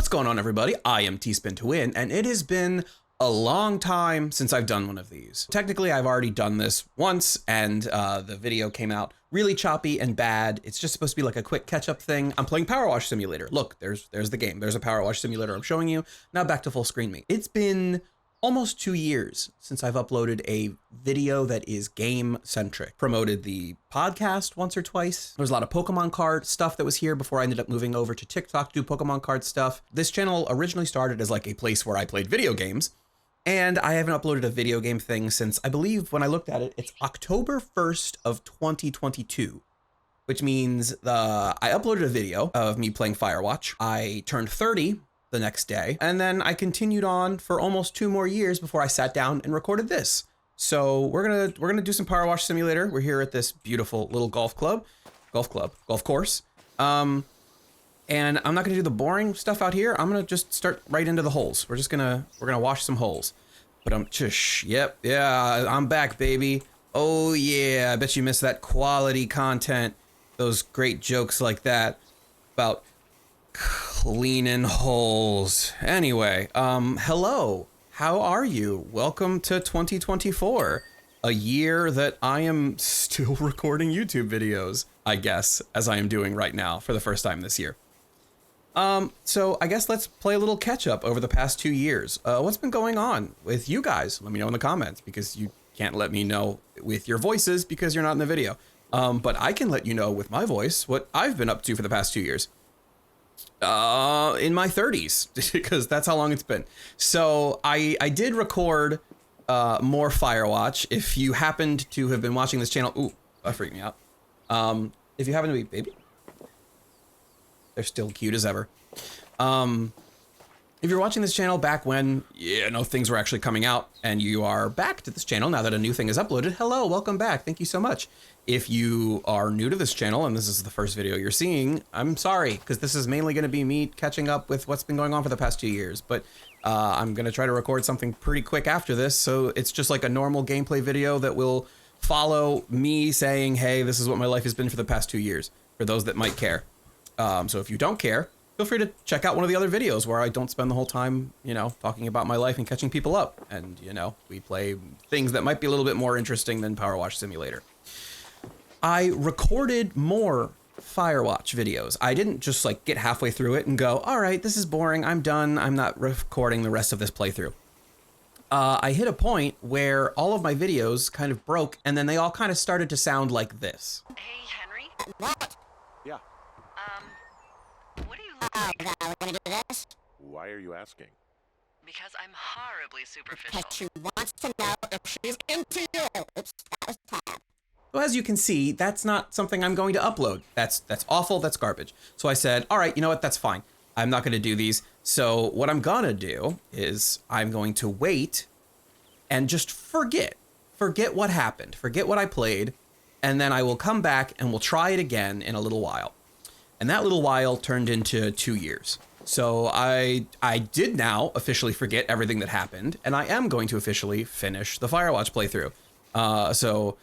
What's going on, everybody? I am T-Spin2Win, and it has been a long time since I've done one of these. Technically, I've already done this once, and the video came out really choppy and bad. It's just supposed to be like a quick catch-up thing. I'm playing PowerWash Simulator. Look, there's the game. There's a PowerWash Simulator I'm showing you. Now back to full screen me. It's been almost 2 years since I've uploaded a video that is game-centric. Promoted the podcast once or twice. There was a lot of Pokemon card stuff that was here before I ended up moving over to TikTok to do Pokemon card stuff. This channel originally started as like a place where I played video games, and I haven't uploaded a video game thing since, I believe when I looked at it, it's October 1st of 2022. Which means I uploaded a video of me playing Firewatch. I turned 30 the next day, and then I continued on for almost 2 more years before I sat down and recorded this. So we're gonna do some PowerWash Simulator. We're here at this beautiful little golf course. And I'm not gonna do the boring stuff out here. I'm gonna just start right into the holes. We're gonna wash some holes. But I'm back, baby. Oh yeah, I bet you missed that quality content. Those great jokes like that about cleaning holes. Anyway, hello. How are you? Welcome to 2024, a year that I am still recording YouTube videos, I guess, as I am doing right now for the first time this year. So I guess let's play a little catch up over the past 2 years. What's been going on with you guys? Let me know in the comments, because you can't let me know with your voices because you're not in the video. But I can let you know with my voice what I've been up to for the past 2 years. In my 30s, because that's how long it's been. So I did record more Firewatch. If you happened to have been watching this channel, ooh, that freaked me out. If you happen to be, baby, they're still cute as ever. If you're watching this channel back when, things were actually coming out, and you are back to this channel now that a new thing is uploaded, hello, welcome back. Thank you so much. If you are new to this channel and this is the first video you're seeing, I'm sorry, because this is mainly going to be me catching up with what's been going on for the past 2 years. But I'm going to try to record something pretty quick after this, so it's just like a normal gameplay video that will follow me saying, hey, this is what my life has been for the past 2 years, for those that might care. So if you don't care, feel free to check out one of the other videos where I don't spend the whole time, talking about my life and catching people up. And, we play things that might be a little bit more interesting than PowerWash Simulator. I recorded more Firewatch videos. I didn't just like get halfway through it and go, all right, this is boring, I'm done, I'm not recording the rest of this playthrough. I hit a point where all of my videos kind of broke, and then they all kind of started to sound like this. Hey, Henry? What? Yeah. What do you look like? We're gonna do this? Why are you asking? Because I'm horribly superficial. Because she wants to know if she's into you. Oops, that was tab. So as you can see, that's not something I'm going to upload. That's awful, that's garbage. So I said, all right, you know what, that's fine. I'm not gonna do these. So what I'm gonna do is I'm going to wait and just forget what happened, forget what I played, and then I will come back and we'll try it again in a little while. And that little while turned into 2 years. So I did now officially forget everything that happened, and I am going to officially finish the Firewatch playthrough. So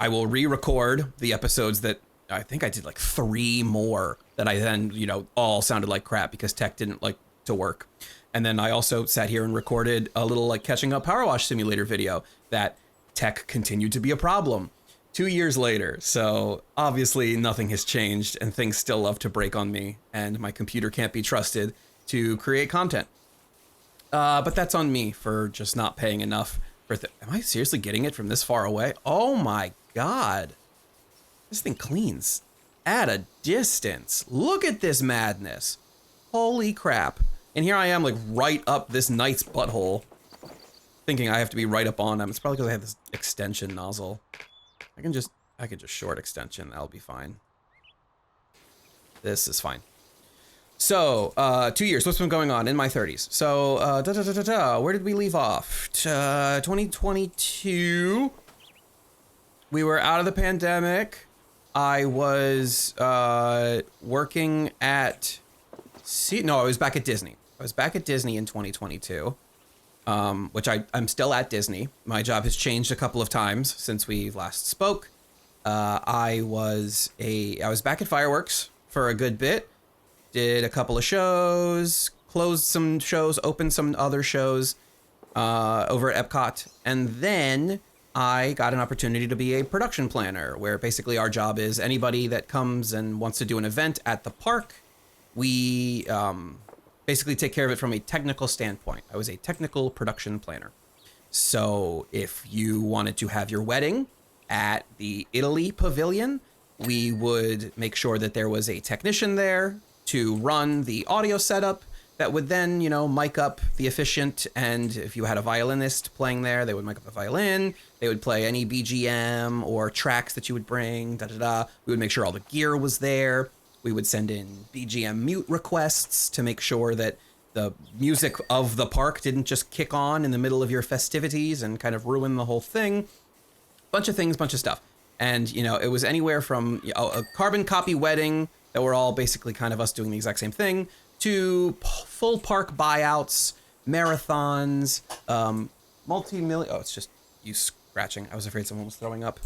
I will re-record the episodes that I think I did like 3 more that I then, all sounded like crap because tech didn't like to work. And then I also sat here and recorded a little like catching up PowerWash Simulator video that tech continued to be a problem 2 years later. So obviously nothing has changed and things still love to break on me, and my computer can't be trusted to create content. But that's on me for just not paying enough for am I seriously getting it from this far away? Oh my God. This thing cleans at a distance. Look at this madness. Holy crap. And here I am like right up this knight's butthole, thinking I have to be right up on him. It's probably because I have this extension nozzle. I can just short extension, that'll be fine. This is fine. So, 2 years, what's been going on in my 30s? So, where did we leave off? 2022. We were out of the pandemic. I was working at... I was back at Disney. I was back at Disney in 2022, which I'm still at Disney. My job has changed a couple of times since we last spoke. I was back at Fireworks for a good bit. Did a couple of shows, closed some shows, opened some other shows over at Epcot. And then I got an opportunity to be a production planner, where basically our job is anybody that comes and wants to do an event at the park, we basically take care of it from a technical standpoint. I was a technical production planner. So if you wanted to have your wedding at the Italy Pavilion, we would make sure that there was a technician there to run the audio setup that would then, mic up the efficient. And if you had a violinist playing there, they would mic up the violin. They would play any BGM or tracks that you would bring, We would make sure all the gear was there. We would send in BGM mute requests to make sure that the music of the park didn't just kick on in the middle of your festivities and kind of ruin the whole thing. Bunch of things, bunch of stuff. And, it was anywhere from a carbon copy wedding that were all basically kind of us doing the exact same thing, to full park buyouts, marathons, multi-million... Oh, it's just you scratching. I was afraid someone was throwing up.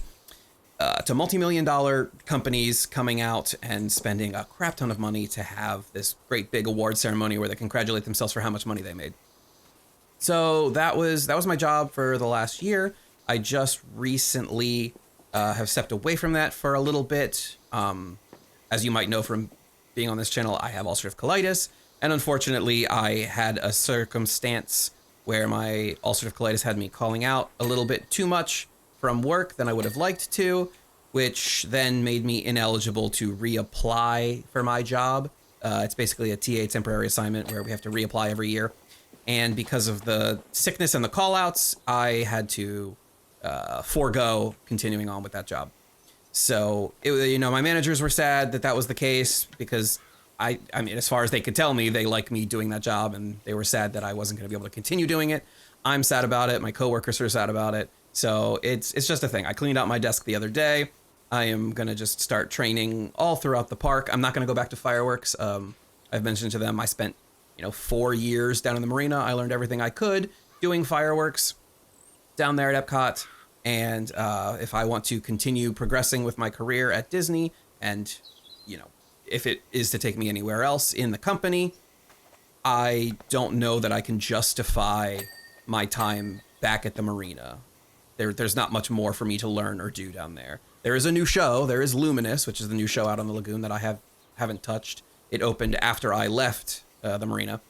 To multi-million-dollar companies coming out and spending a crap ton of money to have this great big award ceremony where they congratulate themselves for how much money they made. So that was my job for the last year. I just recently have stepped away from that for a little bit. As you might know from being on this channel, I have ulcerative colitis, and unfortunately I had a circumstance where my ulcerative colitis had me calling out a little bit too much from work than I would have liked to, which then made me ineligible to reapply for my job. It's basically a TA temporary assignment where we have to reapply every year. And because of the sickness and the callouts, I had to forego continuing on with that job. So, my managers were sad that was the case, because I mean, as far as they could tell me, they like me doing that job, and they were sad that I wasn't going to be able to continue doing it. I'm sad about it. My coworkers are sad about it. So it's just a thing. I cleaned out my desk the other day. I am going to just start training all throughout the park. I'm not going to go back to fireworks. I've mentioned to them I spent, 4 years down in the marina. I learned everything I could doing fireworks down there at Epcot. And if I want to continue progressing with my career at Disney, and, if it is to take me anywhere else in the company, I don't know that I can justify my time back at the marina. There's not much more for me to learn or do down there. There is a new show. There is Luminous, which is the new show out on the lagoon that I haven't touched. It opened after I left the marina,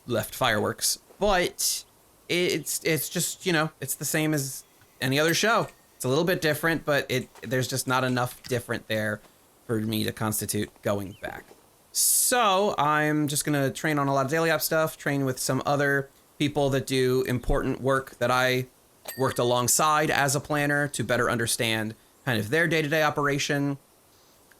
left fireworks. But it's just, it's the same as any other show. It's a little bit different, but there's just not enough different there for me to constitute going back. So I'm just going to train on a lot of daily app stuff, train with some other people that do important work that I worked alongside as a planner to better understand kind of their day-to-day operation.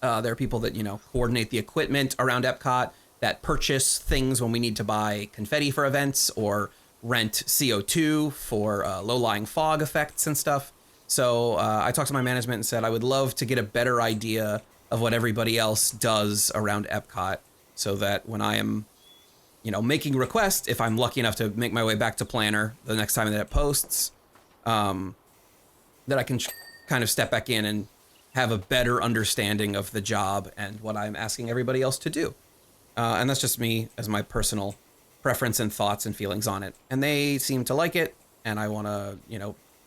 There are people that, coordinate the equipment around Epcot, that purchase things when we need to buy confetti for events or rent CO2 for low-lying fog effects and stuff. So I talked to my management and said I would love to get a better idea of what everybody else does around Epcot, so that when I am, making requests, if I'm lucky enough to make my way back to planner the next time that it posts, that I can kind of step back in and have a better understanding of the job and what I'm asking everybody else to do. And that's just me as my personal preference and thoughts and feelings on it. And they seem to like it, and I want to,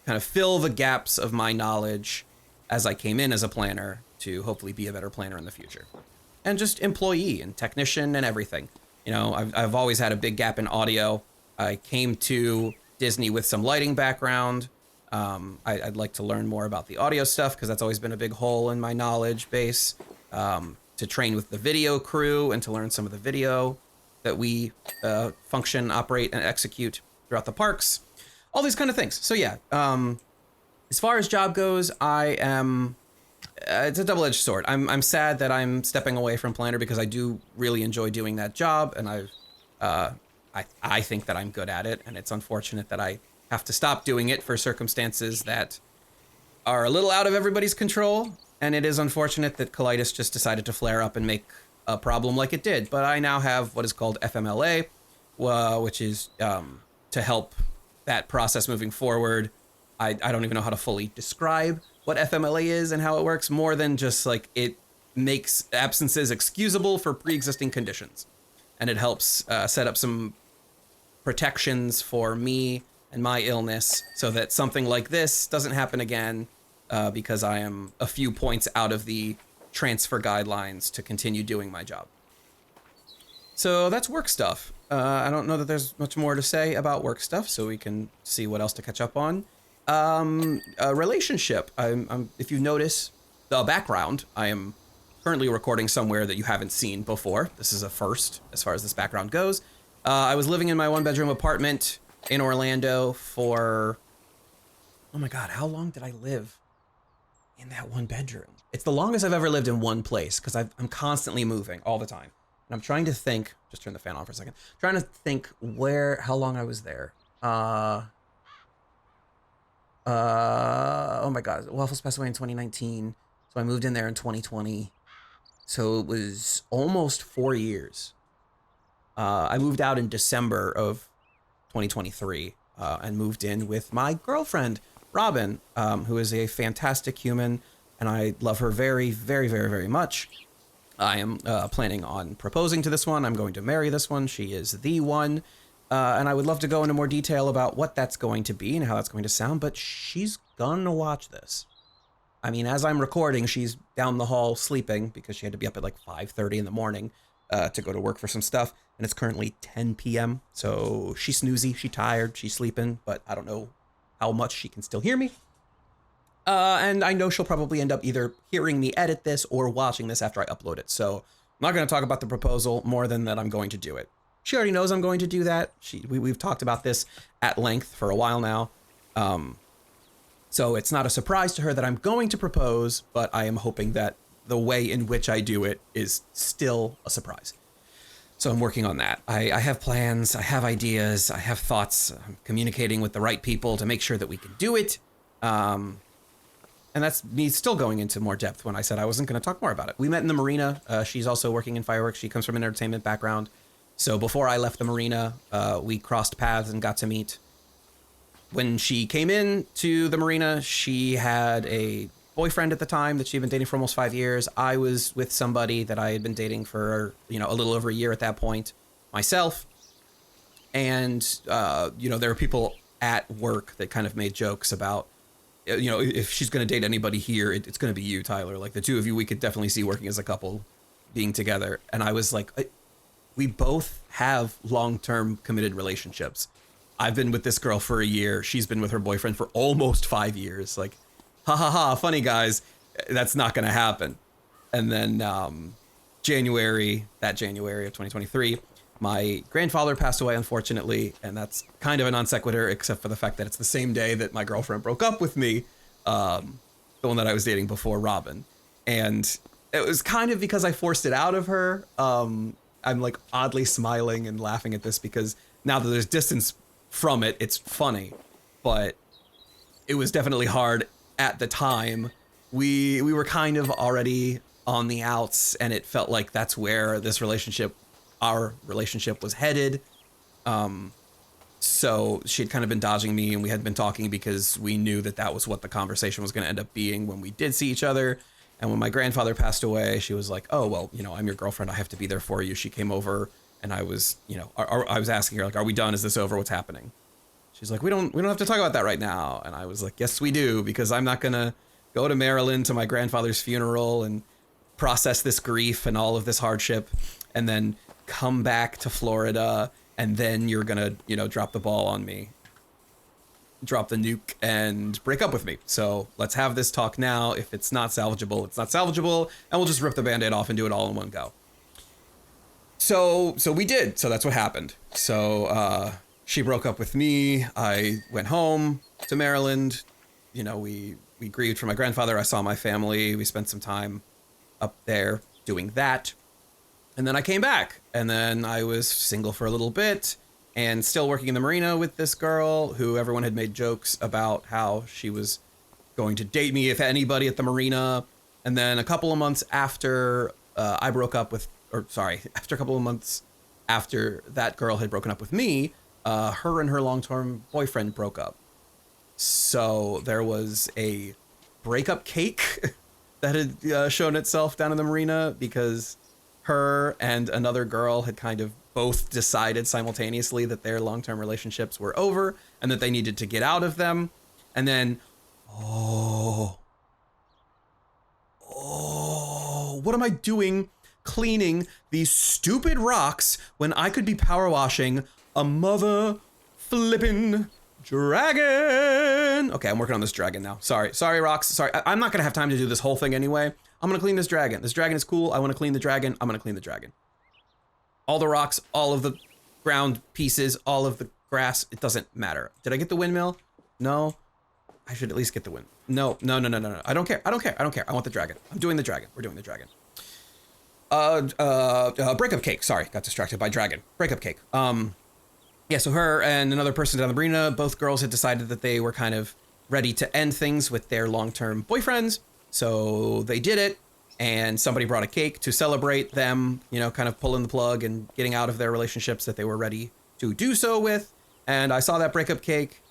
kind of fill the gaps of my knowledge as I came in as a planner to hopefully be a better planner in the future. And just employee and technician and everything. I've always had a big gap in audio. I came to Disney with some lighting background. I'd like to learn more about the audio stuff, because that's always been a big hole in my knowledge base. To train with the video crew and to learn some of the video that we function, operate, and execute throughout the parks. All these kind of things. So yeah, as far as job goes, I am... it's a double-edged sword. I'm sad that I'm stepping away from planner, because I do really enjoy doing that job, and I think that I'm good at it, and it's unfortunate that I have to stop doing it for circumstances that are a little out of everybody's control. And it is unfortunate that colitis just decided to flare up and make a problem like it did. But I now have what is called FMLA, which is to help that process moving forward. I don't even know how to fully describe what FMLA is and how it works, more than just like it makes absences excusable for pre-existing conditions. and it helps set up some protections for me and my illness so that something like this doesn't happen again, because I am a few points out of the transfer guidelines to continue doing my job. So that's work stuff. I don't know that there's much more to say about work stuff, so we can see what else to catch up on. A relationship. If you notice the background, I am currently recording somewhere that you haven't seen before. This is a first as far as this background goes. I was living in my 1-bedroom apartment in Orlando for, oh my God, how long did I live in that 1 bedroom? It's the longest I've ever lived in one place because I'm constantly moving all the time. And I'm trying to think, just turn the fan on for a second, trying to think how long I was there. Oh my God, Waffles passed away in 2019. So I moved in there in 2020. So it was almost 4 years. I moved out in December of 2023 and moved in with my girlfriend, Robin, who is a fantastic human, and I love her very, very, very, very much. I am planning on proposing to this one. I'm going to marry this one. She is the one. And I would love to go into more detail about what that's going to be and how that's going to sound, but she's gonna watch this. I mean, as I'm recording, she's down the hall sleeping because she had to be up at like 5:30 in the morning to go to work for some stuff. And it's currently 10 p.m. So she's snoozy, she's tired, she's sleeping, but I don't know how much she can still hear me. And I know she'll probably end up either hearing me edit this or watching this after I upload it. So I'm not going to talk about the proposal more than that I'm going to do it. She already knows I'm going to do that. We've talked about this at length for a while now. So it's not a surprise to her that I'm going to propose, but I am hoping that the way in which I do it is still a surprise. So I'm working on that. I have plans, I have ideas, I have thoughts. I'm communicating with the right people to make sure that we can do it. And that's me still going into more depth when I said I wasn't going to talk more about it. We met in the marina. She's also working in fireworks. She comes from an entertainment background. So before I left the marina, we crossed paths and got to meet. When she came in to the marina, she had a boyfriend at the time that she'd been dating for almost 5 years. I was with somebody that I had been dating for, a little over a year at that point myself. And, there were people at work that kind of made jokes about, if she's going to date anybody here, it's going to be you, Tyler. Like the two of you, we could definitely see working as a couple being together. And I was like, we both have long-term committed relationships. I've been with this girl for a year. She's been with her boyfriend for almost 5 years. Like, ha ha ha, funny guys. That's not going to happen. And then January of 2023, my grandfather passed away, unfortunately, and that's kind of a non sequitur, except for the fact that it's the same day that my girlfriend broke up with me, the one that I was dating before, Robin. And it was kind of because I forced it out of her. I'm like oddly smiling and laughing at this because now that there's distance from it, it's funny. But it was definitely hard at the time. We were kind of already on the outs, and it felt like that's where our relationship was headed. So she had kind of been dodging me, and we had been talking because we knew that was what the conversation was going to end up being when we did see each other. And when my grandfather passed away, she was like, oh, well, I'm your girlfriend. I have to be there for you. She came over, and I was, I was asking her, like, are we done? Is this over? What's happening? She's like, we don't have to talk about that right now. And I was like, yes, we do, because I'm not going to go to Maryland to my grandfather's funeral and process this grief and all of this hardship and then come back to Florida. And then you're going to, drop the ball on me, drop the nuke and break up with me. So let's have this talk now. If it's not salvageable, it's not salvageable. And we'll just rip the Band-Aid off and do it all in one go. So we did. So that's what happened. So, she broke up with me. I went home to Maryland. We grieved for my grandfather. I saw my family. We spent some time up there doing that. And then I came back. And then I was single for a little bit and still working in the marina with this girl who everyone had made jokes about how she was going to date me, if anybody, at the marina. And then a couple of months after after a couple of months after that girl had broken up with me, her and her long-term boyfriend broke up. So there was a breakup cake that had shown itself down in the marina because her and another girl had kind of both decided simultaneously that their long-term relationships were over and that they needed to get out of them. And then, oh, what am I doing cleaning these stupid rocks when I could be power washing a mother flippin' dragon? Okay, I'm working on this dragon now. Sorry, rocks. Sorry, I'm not gonna have time to do this whole thing anyway. I'm gonna clean this dragon. This dragon is cool. I wanna clean the dragon. I'm gonna clean the dragon. All the rocks, all of the ground pieces, all of the grass, it doesn't matter. Did I get the windmill? No. I should at least get the wind. No. I don't care. I want the dragon. I'm doing the dragon. We're doing the dragon. Breakup cake. Sorry, got distracted by dragon. Breakup cake. Yeah, so her and another person down the marina, both girls had decided that they were kind of ready to end things with their long-term boyfriends. So they did it. And somebody brought a cake to celebrate them, you know, kind of pulling the plug and getting out of their relationships that they were ready to do so with. And I saw that breakup cake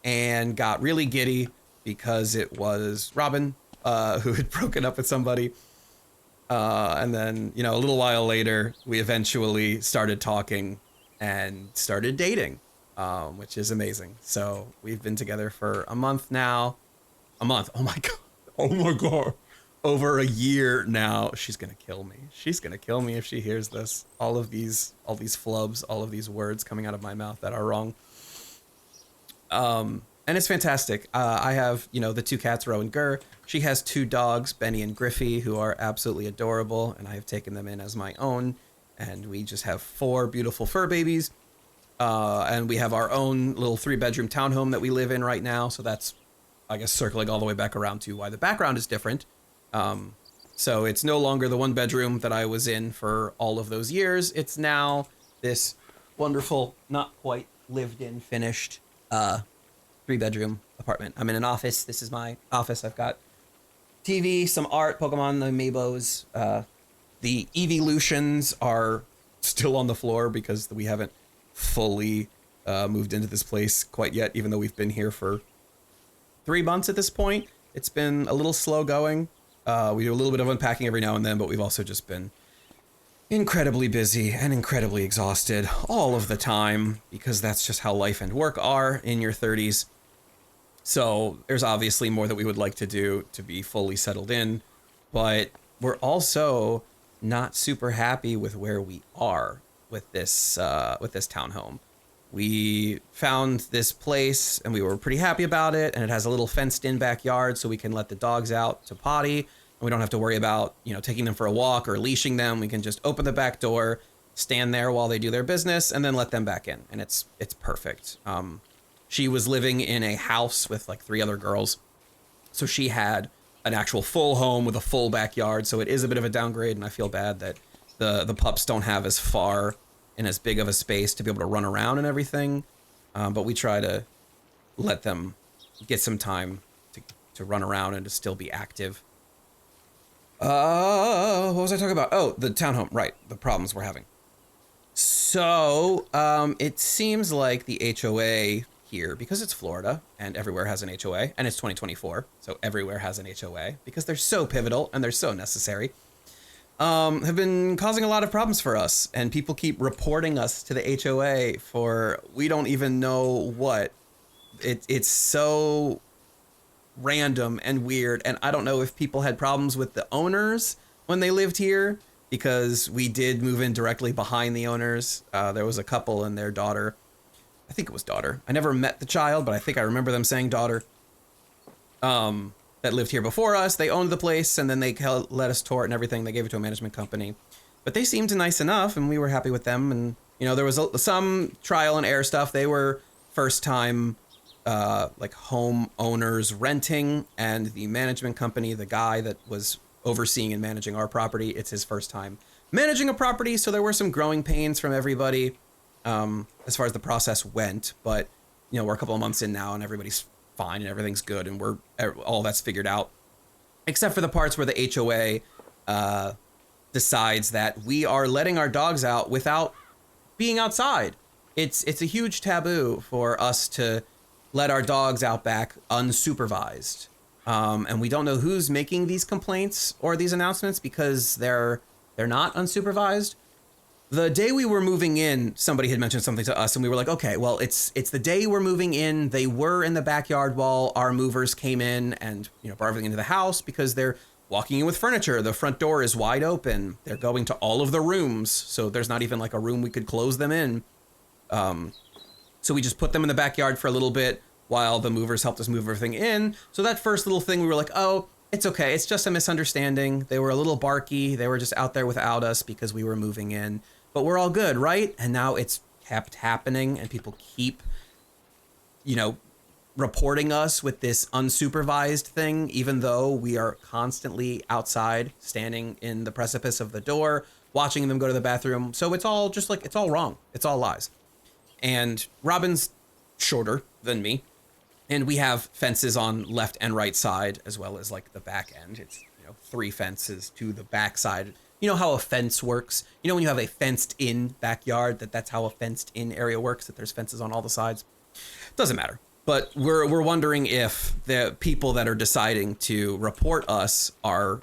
and got really giddy because it was Robin, who had broken up with somebody. And then, you know, a little while later, we eventually started talking and started dating, which is amazing. So we've been together for a month now. A month. Oh my God. Oh my God. Over a year now. She's gonna kill me. She's gonna kill me if she hears this. All these flubs, all of these words coming out of my mouth that are wrong. And it's fantastic. I have, you know, the two cats, Ro and Gur. She has two dogs, Benny and Griffey, who are absolutely adorable, and I have taken them in as my own. And we just have 4 beautiful fur babies. And we have our own little 3-bedroom townhome that we live in right now. So that's, I guess, circling all the way back around to why the background is different. So it's no longer the 1-bedroom that I was in for all of those years. It's now this wonderful, not quite lived in, finished, 3-bedroom apartment. I'm in an office. This is my office. I've got TV, some art, Pokemon, the Amiibos. The evolutions are still on the floor because we haven't fully moved into this place quite yet, even though we've been here for 3 months at this point. It's been a little slow going. We do a little bit of unpacking every now and then, but we've also just been incredibly busy and incredibly exhausted all of the time because that's just how life and work are in your 30s. So there's obviously more that we would like to do to be fully settled in, but we're also not super happy with where we are with this townhome. We found this place and we were pretty happy about it, and it has a little fenced in backyard so we can let the dogs out to potty, and we don't have to worry about, you know, taking them for a walk or leashing them. We can just open the back door, stand there while they do their business, and then let them back in, and it's perfect. She was living in a house with like 3 other girls, so she had an actual full home with a full backyard, so it is a bit of a downgrade, and I feel bad that the pups don't have as far and as big of a space to be able to run around and everything, but we try to let them get some time to run around and to still be active. What was I talking about? Oh, the townhome, right, the problems we're having. So, it seems like the HOA here, because it's Florida and everywhere has an HOA, and it's 2024, so everywhere has an HOA, because they're so pivotal and they're so necessary, have been causing a lot of problems for us, and people keep reporting us to the HOA for we don't even know what. It's so random and weird, and I don't know if people had problems with the owners when they lived here, because we did move in directly behind the owners. There was a couple and their daughter. I think it was daughter. I never met the child, but I think I remember them saying daughter. That lived here before us. They owned the place, and then they let us tour it and everything. They gave it to a management company, but they seemed nice enough, and we were happy with them. And you know, there was some trial and error stuff. They were first time like home owners renting, and the management company, the guy that was overseeing and managing our property, it's his first time managing a property, so there were some growing pains from everybody as far as the process went. But you know, we're a couple of months in now, and everybody's fine and everything's good, and we're all that's figured out, except for the parts where the HOA decides that we are letting our dogs out without being outside. It's a huge taboo for us to let our dogs out back unsupervised, and we don't know who's making these complaints or these announcements because they're not unsupervised. The day we were moving in, somebody had mentioned something to us and we were like, okay, well, it's the day we're moving in. They were in the backyard while our movers came in and, you know, brought everything into the house because they're walking in with furniture. The front door is wide open. They're going to all of the rooms. So there's not even like a room we could close them in. So we just put them in the backyard for a little bit while the movers helped us move everything in. So that first little thing, we were like, oh, it's okay. It's just a misunderstanding. They were a little barky. They were just out there without us because we were moving in. But we're all good, right? And now it's kept happening and people keep, you know, reporting us with this unsupervised thing, even though we are constantly outside, standing in the precipice of the door, watching them go to the bathroom. So it's all just like, it's all wrong. It's all lies. And Robin's shorter than me. And we have fences on left and right side, as well as like the back end. It's, you know, 3 fences to the back side. You know how a fence works? You know when you have a fenced in backyard, that's how a fenced in area works, that there's fences on all the sides? Doesn't matter. But we're wondering if the people that are deciding to report us are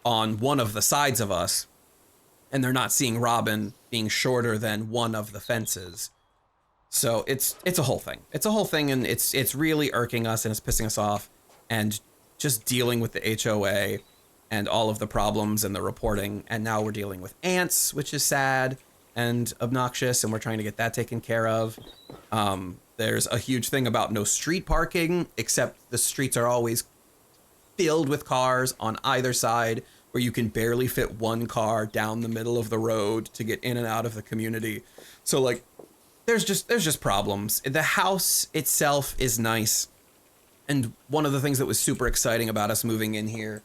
on one of the sides of us and they're not seeing Robin being shorter than one of the fences. So it's a whole thing. It's a whole thing, and it's really irking us and it's pissing us off, and just dealing with the HOA and all of the problems and the reporting. And now we're dealing with ants, which is sad and obnoxious, and we're trying to get that taken care of. There's a huge thing about no street parking, except the streets are always filled with cars on either side, where you can barely fit one car down the middle of the road to get in and out of the community. So like, there's just problems. The house itself is nice. And one of the things that was super exciting about us moving in here,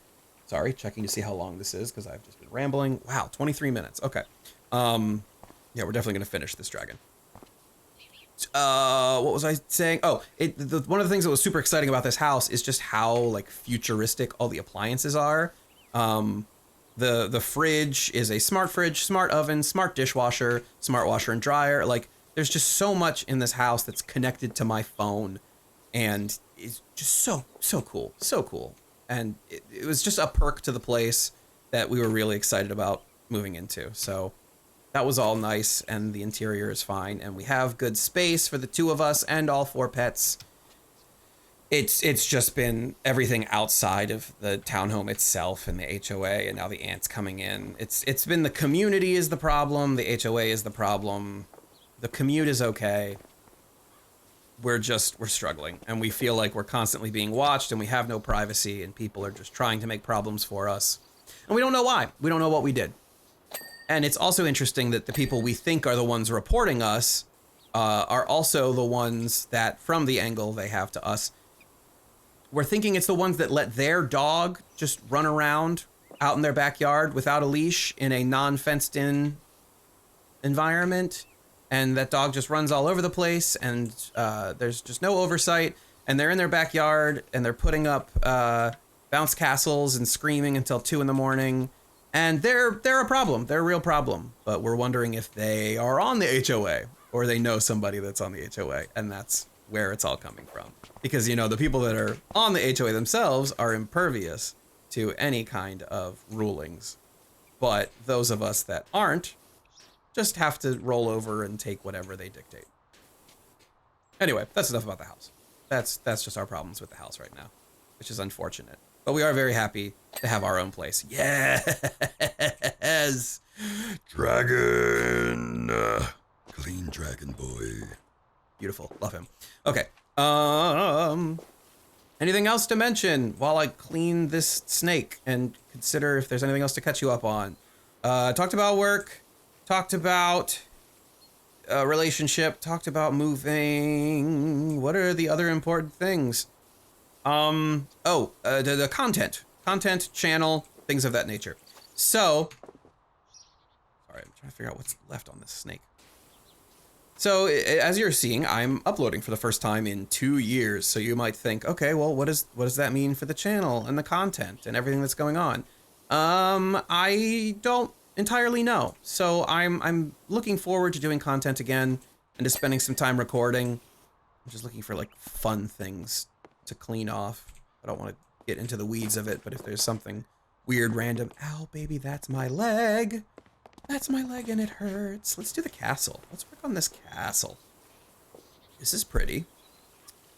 sorry, checking to see how long this is because I've just been rambling. Wow, 23 minutes. Okay. Yeah, we're definitely going to finish this dragon. What was I saying? Oh, one of the things that was super exciting about this house is just how like futuristic all the appliances are. The fridge is a smart fridge, smart oven, smart dishwasher, smart washer and dryer. Like, there's just so much in this house that's connected to my phone, and it's just so cool, so cool. And it was just a perk to the place that we were really excited about moving into. So that was all nice, and the interior is fine, and we have good space for the 2 of us and all 4 pets. It's just been everything outside of the townhome itself and the HOA, and now the ants coming in. It's been the community is the problem, the HOA is the problem. The commute is okay. We're struggling, and we feel like we're constantly being watched, and we have no privacy, and people are just trying to make problems for us. And we don't know why. We don't know what we did. And it's also interesting that the people we think are the ones reporting us are also the ones that, from the angle they have to us, we're thinking it's the ones that let their dog just run around out in their backyard without a leash in a non-fenced in environment. And that dog just runs all over the place, and there's just no oversight. And they're in their backyard, and they're putting up bounce castles and screaming until 2 in the morning. And they're a problem. They're a real problem. But we're wondering if they are on the HOA, or they know somebody that's on the HOA, and that's where it's all coming from. Because, you know, the people that are on the HOA themselves are impervious to any kind of rulings. But those of us that aren't just have to roll over and take whatever they dictate. Anyway, that's enough about the house. That's just our problems with the house right now, which is unfortunate. But we are very happy to have our own place. Yes! Dragon. Clean dragon boy. Beautiful. Love him. Okay. Anything else to mention while I clean this snake and consider if there's anything else to catch you up on? Talked about work. Talked about relationship. Talked about moving. What are the other important things? The content, channel, things of that nature. So, sorry, I'm trying to figure out what's left on this snake. So, as you're seeing, I'm uploading for the first time in 2 years. So you might think, okay, well, what does that mean for the channel and the content and everything that's going on? I don't entirely know. So I'm looking forward to doing content again and to spending some time recording. I'm just looking for like fun things to clean off. I don't want to get into the weeds of it, but if there's something weird, random, ow, baby, that's my leg. That's my leg and it hurts. Let's do the castle. Let's work on this castle. This is pretty.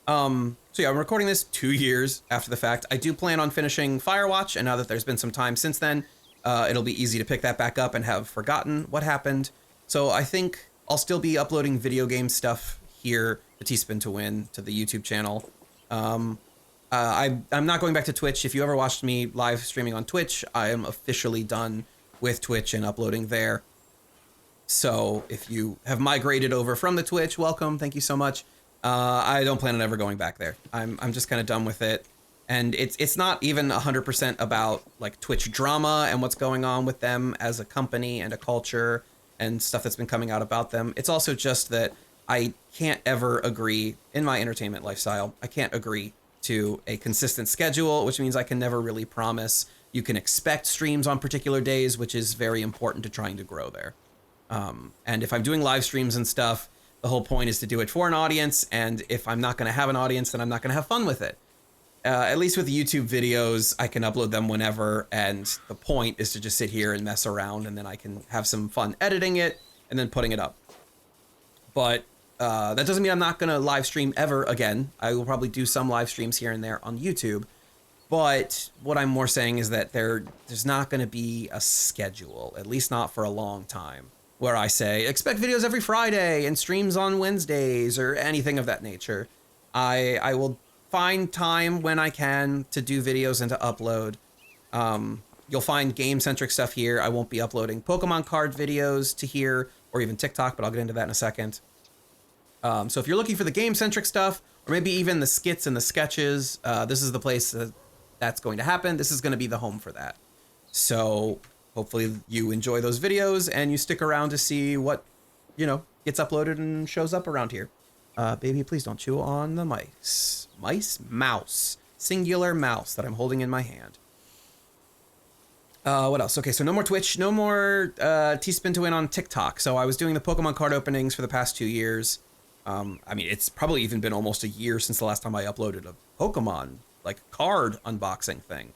So yeah, I'm recording this 2 years after the fact. I do plan on finishing Firewatch, and now that there's been some time since then, it'll be easy to pick that back up and have forgotten what happened. So I think I'll still be uploading video game stuff here, the T-Spin to Win, to the YouTube channel. I'm not going back to Twitch. If you ever watched me live streaming on Twitch, I am officially done with Twitch and uploading there. So if you have migrated over from the Twitch, welcome. Thank you so much. I don't plan on ever going back there. I'm just kind of done with it. And it's not even 100% about like Twitch drama and what's going on with them as a company and a culture and stuff that's been coming out about them. It's also just that I can't ever agree in my entertainment lifestyle. I can't agree to a consistent schedule, which means I can never really promise you can expect streams on particular days, which is very important to trying to grow there. And if I'm doing live streams and stuff, the whole point is to do it for an audience, and if I'm not going to have an audience, then I'm not going to have fun with it. At least with YouTube videos, I can upload them whenever, and the point is to just sit here and mess around, and then I can have some fun editing it and then putting it up. But that doesn't mean I'm not going to live stream ever again. I will probably do some live streams here and there on YouTube, but what I'm more saying is that there's not going to be a schedule, at least not for a long time, where I say, expect videos every Friday and streams on Wednesdays or anything of that nature. I will find time when I can to do videos and to upload. You'll find game-centric stuff here. I won't be uploading Pokemon card videos to here or even TikTok, but I'll get into that in a second. So if you're looking for the game-centric stuff, or maybe even the skits and the sketches, this is the place that's going to happen. This is going to be the home for that. So hopefully you enjoy those videos and you stick around to see what, gets uploaded and shows up around here. Baby, please don't chew on the mice. Mouse. Singular mouse that I'm holding in my hand. What else? Okay, so no more Twitch, no more T-Spin to Win on TikTok. So I was doing the Pokemon card openings for the past 2 years. I mean, it's probably even been almost a year since the last time I uploaded a Pokemon, card unboxing thing.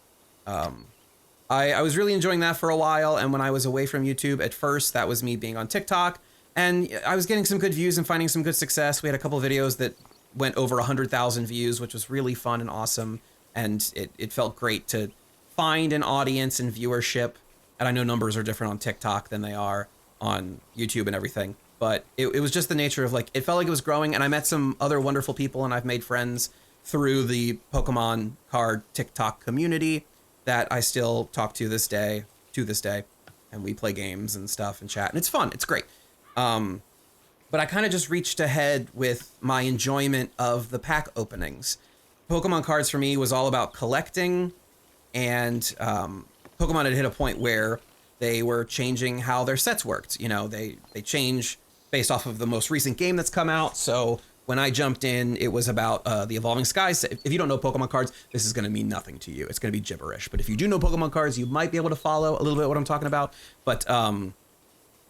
I was really enjoying that for a while, and when I was away from YouTube at first, that was me being on TikTok, and I was getting some good views and finding some good success. We had a couple videos that went over 100,000 views, which was really fun and awesome, and it felt great to find an audience and viewership. And I know numbers are different on TikTok than they are on YouTube and everything, but it was just the nature of it felt like it was growing, and I met some other wonderful people, and I've made friends through the Pokemon card TikTok community that I still talk to this day, and we play games and stuff and chat, and it's fun, it's great. But I kind of just reached ahead with my enjoyment of the pack openings. Pokemon cards for me was all about collecting, and Pokemon had hit a point where they were changing how their sets worked. They change based off of the most recent game that's come out, so when I jumped in, it was about the Evolving Skies. If you don't know Pokemon cards, this is going to mean nothing to you. It's going to be gibberish. But if you do know Pokemon cards, you might be able to follow a little bit what I'm talking about. But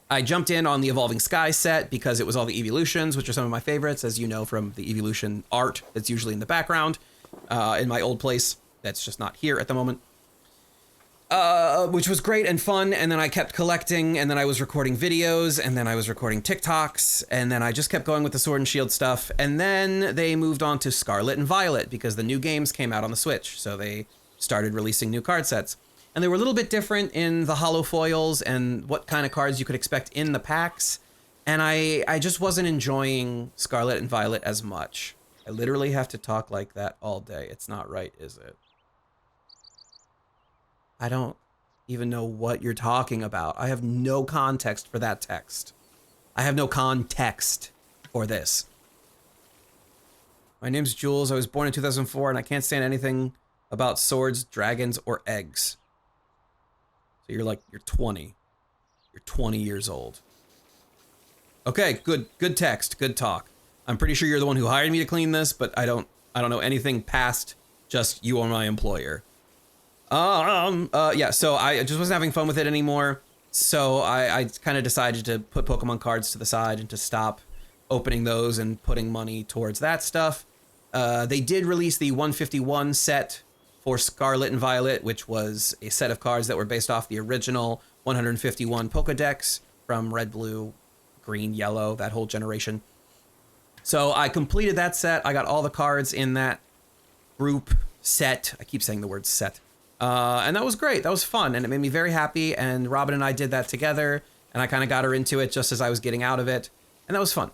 I jumped in on the Evolving Skies set because it was all the evolutions, which are some of my favorites, as you know from the evolution art that's usually in the background in my old place. That's just not here at the moment. Which was great and fun, and then I kept collecting, and then I was recording videos, and then I was recording TikToks, and then I just kept going with the Sword and Shield stuff, and then they moved on to Scarlet and Violet because the new games came out on the Switch, so they started releasing new card sets. And they were a little bit different in the holo foils and what kind of cards you could expect in the packs, and I just wasn't enjoying Scarlet and Violet as much. I literally have to talk like that all day. It's not right, is it? I don't even know what you're talking about. I have no context for that text. I have no context for this. My name's Jules. I was born in 2004, and I can't stand anything about swords, dragons, or eggs. So you're 20. You're 20 years old. Okay, good text, good talk. I'm pretty sure you're the one who hired me to clean this, but I don't know anything past just you are my employer. Yeah, so I just wasn't having fun with it anymore. So I kind of decided to put Pokemon cards to the side and to stop opening those and putting money towards that stuff. They did release the 151 set for Scarlet and Violet, which was a set of cards that were based off the original 151 Pokedex from red, blue, green, yellow, that whole generation. So I completed that set. I got all the cards in that group set. I keep saying the word set. And that was great. That was fun. And it made me very happy. And Robin and I did that together. And I kind of got her into it just as I was getting out of it. And that was fun.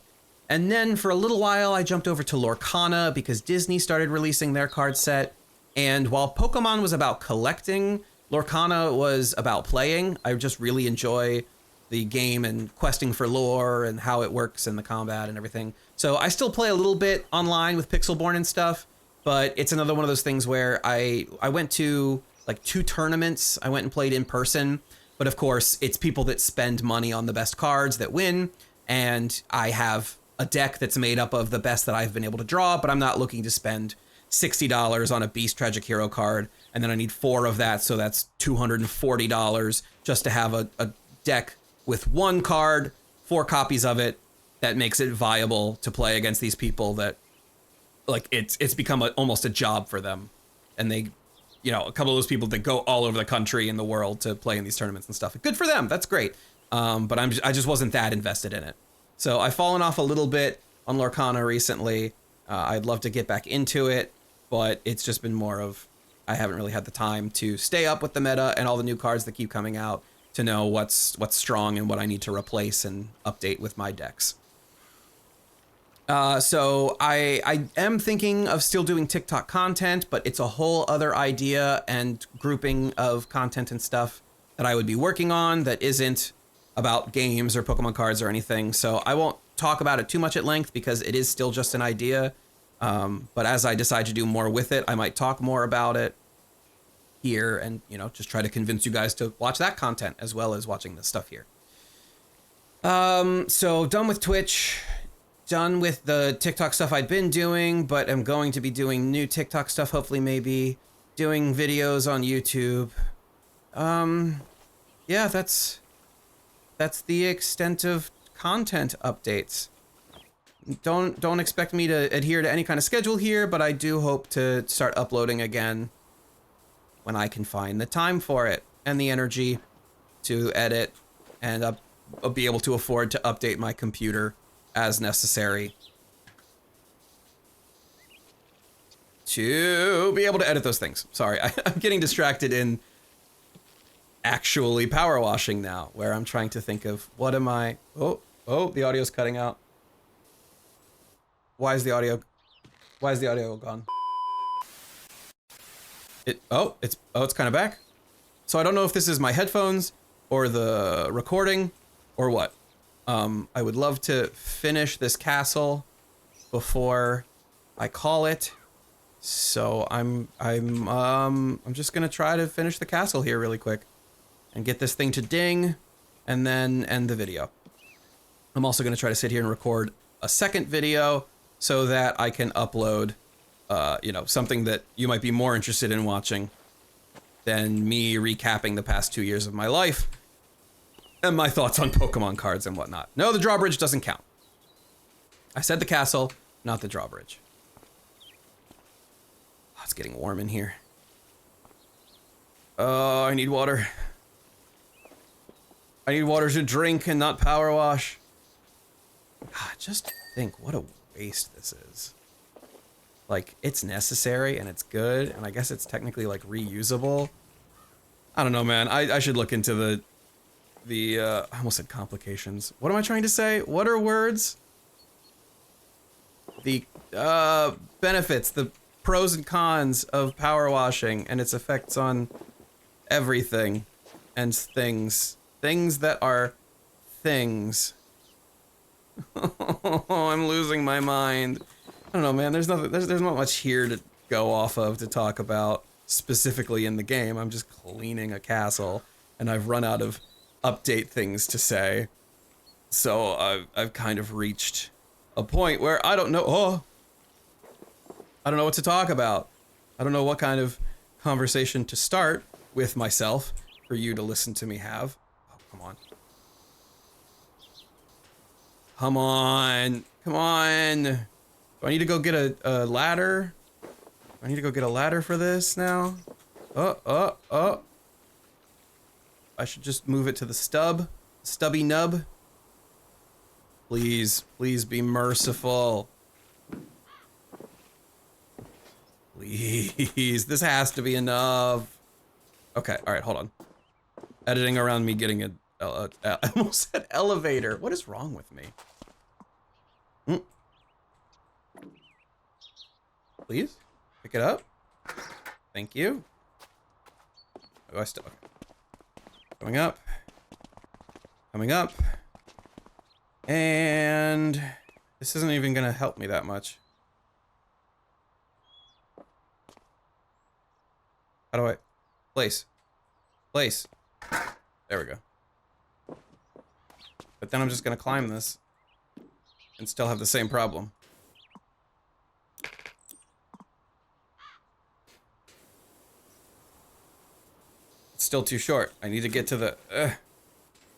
And then for a little while, I jumped over to Lorcana because Disney started releasing their card set. And while Pokemon was about collecting, Lorcana was about playing. I just really enjoy the game and questing for lore and how it works and the combat and everything. So I still play a little bit online with Pixelborn and stuff, but it's another one of those things where I went to like 2 tournaments. I went and played in person, but of course it's people that spend money on the best cards that win. And I have a deck that's made up of the best that I've been able to draw, but I'm not looking to spend $60 on a Beast Tragic Hero card. And then I need 4 of that. So that's $240 just to have a deck with 1 card, 4 copies of it, that makes it viable to play against these people that, like, it's become almost a job for them. And they, you know, a couple of those people that go all over the country and the world to play in these tournaments and stuff. Good for them. That's great. But I just wasn't that invested in it. So I've fallen off a little bit on Lorcana recently. I'd love to get back into it, but it's just been more of, I haven't really had the time to stay up with the meta and all the new cards that keep coming out to know what's strong and what I need to replace and update with my decks. So I am thinking of still doing TikTok content, but it's a whole other idea and grouping of content and stuff that I would be working on that isn't about games or Pokemon cards or anything. So I won't talk about it too much at length because it is still just an idea. But as I decide to do more with it, I might talk more about it here and, you know, just try to convince you guys to watch that content as well as watching this stuff here. So done with Twitch, done with the TikTok stuff I'd been doing, but I'm going to be doing new TikTok stuff, hopefully, maybe doing videos on YouTube. Yeah, that's the extent of content updates. Don't expect me to adhere to any kind of schedule here, but I do hope to start uploading again when I can find the time for it and the energy to edit, and I'll be able to afford to update my computer as necessary to be able to edit those things. Sorry, I'm getting distracted in actually power washing now, where I'm trying to think of what am I... Oh, the audio's cutting out. Why is the audio gone? It's kind of back. So I don't know if this is my headphones or the recording or what. I would love to finish this castle before I call it. So I'm just gonna try to finish the castle here really quick and get this thing to ding and then end the video. I'm also gonna try to sit here and record a second video so that I can upload you know, something that you might be more interested in watching than me recapping the past 2 years of my life and my thoughts on Pokemon cards and whatnot. No, the drawbridge doesn't count. I said the castle, not the drawbridge. Oh, it's getting warm in here. Oh, I need water. I need water to drink and not power wash. God, just think what a waste this is. Like, it's necessary and it's good, and I guess it's technically like reusable. I don't know, man. I should look into the I almost said complications. What am I trying to say? What are words? The benefits, the pros and cons of power washing and its effects on everything and things. Things that are things. I'm losing my mind. I don't know, man. There's not much here to go off of to talk about specifically in the game. I'm just cleaning a castle, and I've run out of update things to say. So I've kind of reached a point where I don't know. Oh, I don't know what to talk about. I don't know what kind of conversation to start with myself for you to listen to me have. Oh, come on. Come on. Come on. Do I need to go get a ladder? Do I need to go get a ladder for this now? Oh. I should just move it to the stubby nub. Please, please be merciful. Please, this has to be enough. Okay, all right, hold on. Editing around me getting I almost said elevator. What is wrong with me? Please, pick it up. Thank you. Oh, I still, okay. Coming up. Coming up. And this isn't even gonna help me that much. How do I? Place. Place. There we go. But then I'm just gonna climb this and still have the same problem. It's still too short. I need to get to the,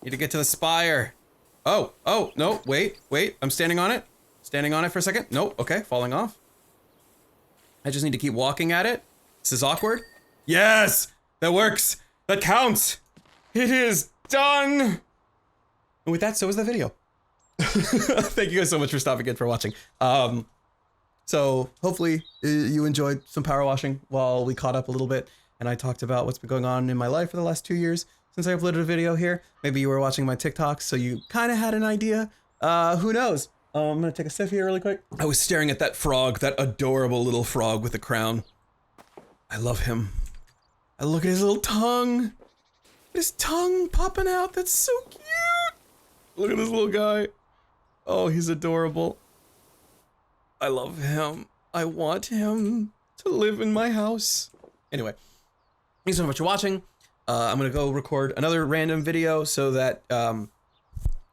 need to get to the spire. Oh, no, wait. I'm standing on it. Standing on it for a second. Nope, okay, falling off. I just need to keep walking at it. This is awkward. Yes, that works. That counts. It is done. And with that, so is the video. Thank you guys so much for stopping in for watching. So hopefully you enjoyed some power washing while we caught up a little bit and I talked about what's been going on in my life for the last 2 years since I uploaded a video here. Maybe you were watching my TikToks, so you kind of had an idea. Who knows? I'm gonna take a sip here really quick. I was staring at that frog, that adorable little frog with a crown. I love him. I look at his little tongue. His tongue popping out, that's so cute. Look at this little guy. Oh, he's adorable. I love him. I want him to live in my house. Anyway, thanks so much for watching. I'm gonna go record another random video so that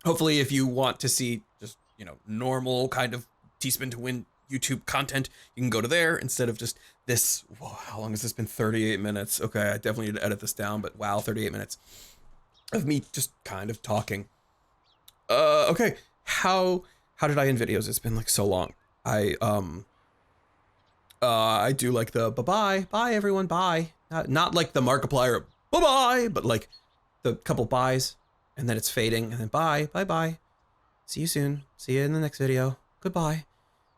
hopefully if you want to see just, you know, normal kind of T-Spin to Win YouTube content, you can go to there instead of just this. Whoa, how long has this been? 38 minutes. Okay, I definitely need to edit this down, but wow, 38 minutes of me just kind of talking. Okay, how did I end videos? It's been like so long. I do like the bye everyone, bye. Not like the Markiplier bye, but like the couple byes and then it's fading and then bye. See you soon. See you in the next video. Goodbye.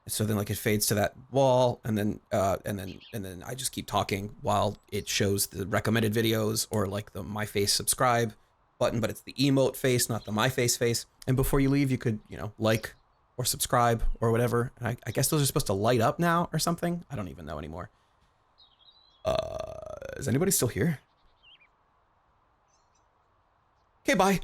And so then like it fades to that wall and then I just keep talking while it shows the recommended videos or like the my face subscribe button, but it's the emote face, not the my face. And before you leave, you could, you know, like or subscribe or whatever. And I guess those are supposed to light up now or something. I don't even know anymore. Is anybody still here? Okay, bye.